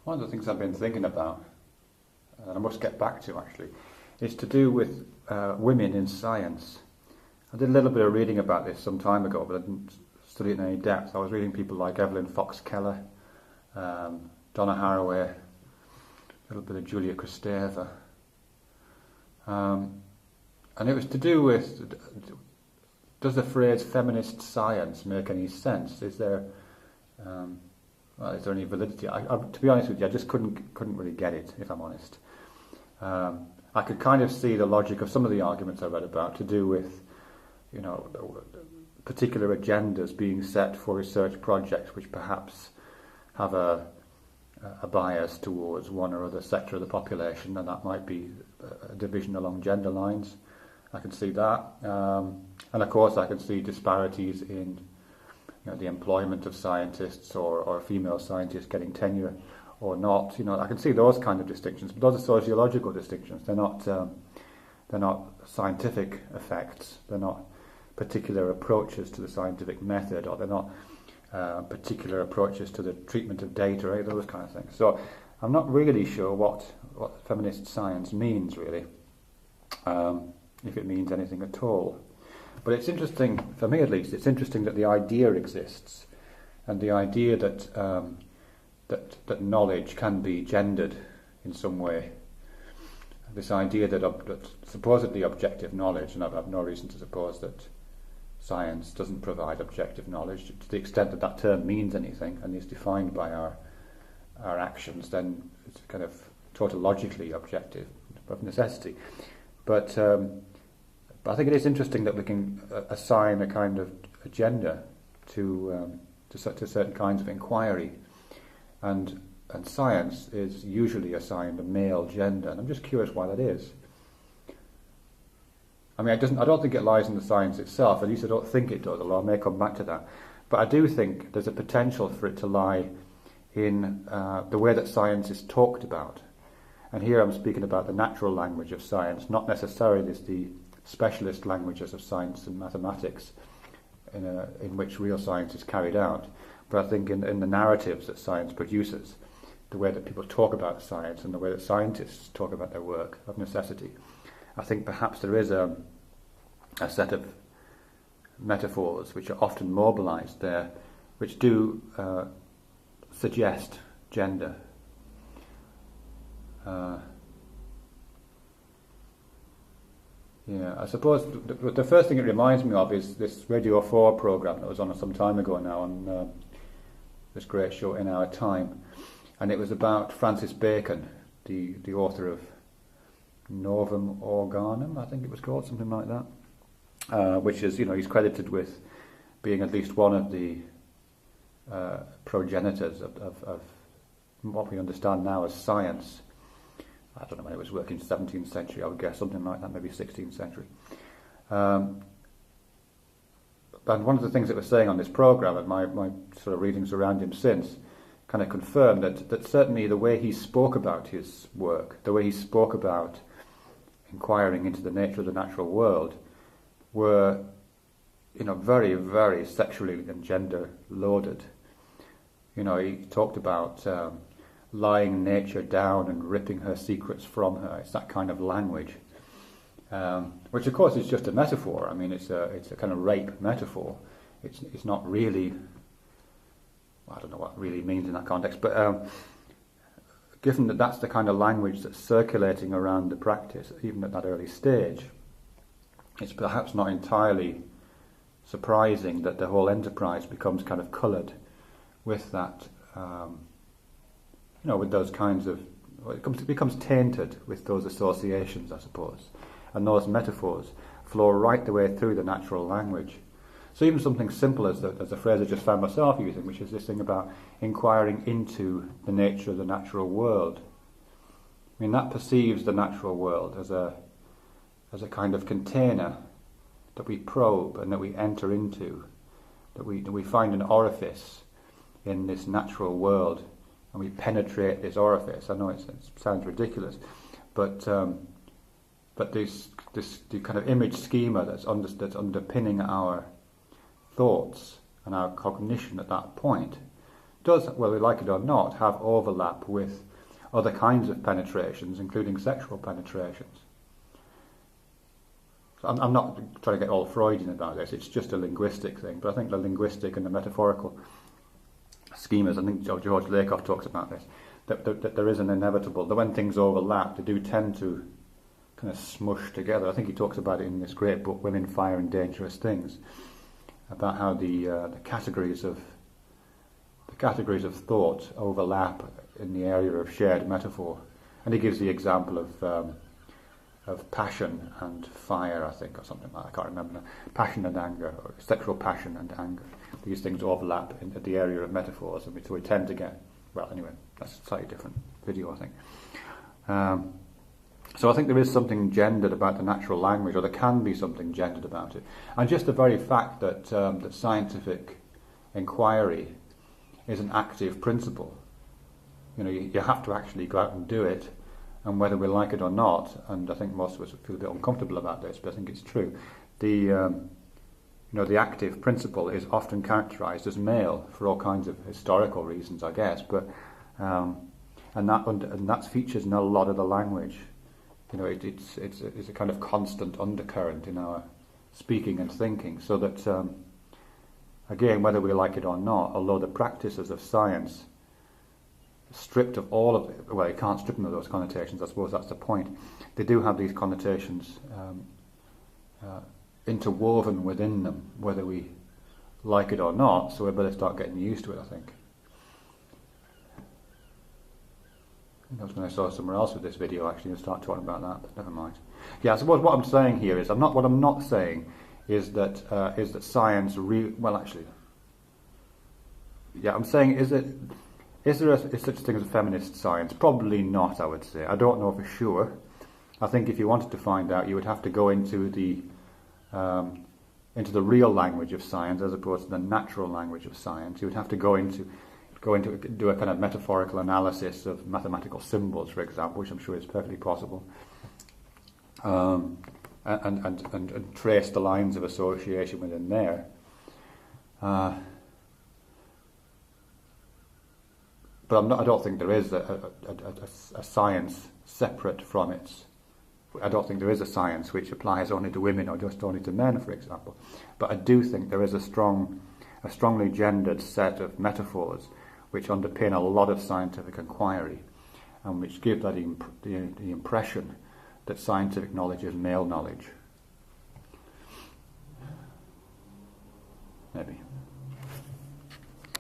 One of the things I've been thinking about, and I must get back to actually, is to do with women in science. I did a little bit of reading about this some time ago, but I didn't study it in any depth. I was reading people like Evelyn Fox Keller, Donna Haraway, a little bit of Julia Kristeva. And it was to do with, does the phrase feminist science make any sense? Is there any validity? To be honest with you, I just couldn't really get it, if I'm honest. I could kind of see the logic of some of the arguments I read about to do with, particular agendas being set for research projects which perhaps have a bias towards one or other sector of the population, and that might be a division along gender lines. I can see that. And of course I can see disparities in the employment of scientists or female scientists getting tenure or not. I can see those kind of distinctions, but those are sociological distinctions. They're not scientific effects. They're not particular approaches to the scientific method, or they're not particular approaches to the treatment of data, or those kind of things. So I'm not really sure what feminist science means, really, if it means anything at all. But it's interesting, for me at least, it's interesting that the idea exists, and the idea that that knowledge can be gendered in some way. This idea that supposedly objective knowledge, and I have no reason to suppose that science doesn't provide objective knowledge, to the extent that that term means anything and is defined by our actions, then it's kind of tautologically objective of necessity. But I think it is interesting that we can assign a kind of agenda to certain kinds of inquiry, and science is usually assigned a male gender, and I'm just curious why that is. I mean, I don't think it lies in the science itself, at least I don't think it does, although I may come back to that. But I do think there's a potential for it to lie in the way that science is talked about. And here I'm speaking about the natural language of science, not necessarily the specialist languages of science and mathematics in which real science is carried out. But I think in the narratives that science produces, the way that people talk about science and the way that scientists talk about their work of necessity, I think perhaps there is a set of metaphors which are often mobilized there, which do suggest gender. I suppose the first thing it reminds me of is this Radio 4 program that was on some time ago now, on this great show In Our Time, and it was about Francis Bacon, the author of Novum Organum, I think it was called, something like that, which is, he's credited with being at least one of the progenitors of what we understand now as science. I don't know when it was working, 17th century, I would guess, something like that, maybe 16th century. And one of the things that we're saying on this programme, and my sort of readings around him since, kind of confirmed that certainly the way he spoke about his work, the way he spoke about inquiring into the nature of the natural world, were, very, very sexually and gender loaded. He talked about lying nature down and ripping her secrets from her. It's that kind of language, which of course is just a metaphor. I mean, it's a kind of rape metaphor. It's not really. I don't know what really means in that context, but given that that's the kind of language that's circulating around the practice, even at that early stage, it's perhaps not entirely surprising that the whole enterprise becomes kind of coloured with that, with those kinds of, it becomes tainted with those associations, I suppose, and those metaphors flow right the way through the natural language. So even something simple as the phrase I just found myself using, which is this thing about inquiring into the nature of the natural world. I mean, that perceives the natural world as a kind of container that we probe and that we enter into, that we find an orifice in this natural world, and we penetrate this orifice. I know it sounds ridiculous, but this the kind of image schema that's underpinning our thoughts and our cognition at that point does, whether we like it or not, have overlap with other kinds of penetrations, including sexual penetrations. So I'm not trying to get all Freudian about this, it's just a linguistic thing, but I think the linguistic and the metaphorical schemas, I think George Lakoff talks about this, that there is an inevitable, that when things overlap, they do tend to kind of smush together. I think he talks about it in this great book, Women, Fire and Dangerous Things, about how the categories of thought overlap in the area of shared metaphor. And he gives the example of passion and fire, I think, or something like that. I can't remember now. Passion and anger, or sexual passion and anger. These things overlap in the area of metaphors, and so we tend to get, well, anyway, that's a slightly different video, I think. So I think there is something gendered about the natural language, or there can be something gendered about it. And just the very fact that that scientific inquiry is an active principle. You know, you have to actually go out and do it, and whether we like it or not, and I think most of us feel a bit uncomfortable about this, but I think it's true. The active principle is often characterised as male for all kinds of historical reasons, I guess, but and that features in a lot of the language. You know, it's a kind of constant undercurrent in our speaking and thinking, so that again, whether we like it or not, although the practices of science, stripped of all of it, well, you can't strip them of those connotations, I suppose that's the point, they do have these connotations interwoven within them, whether we like it or not, so we better start getting used to it, I think. I was going to saw somewhere else with this video actually and start talking about that, but never mind. Yeah, I suppose what I'm saying here is, what I'm not saying is that science I'm saying is there such thing as a feminist science? Probably not, I would say. I don't know for sure. I think if you wanted to find out, you would have to go into the real language of science as opposed to the natural language of science. You would have to go into do a kind of metaphorical analysis of mathematical symbols, for example, which I'm sure is perfectly possible, and trace the lines of association within there. But I don't think there is a science separate from its. I don't think there is a science which applies only to women or just only to men, for example. But I do think there is a strongly gendered set of metaphors which underpin a lot of scientific inquiry, and which give that the impression that scientific knowledge is male knowledge. Maybe.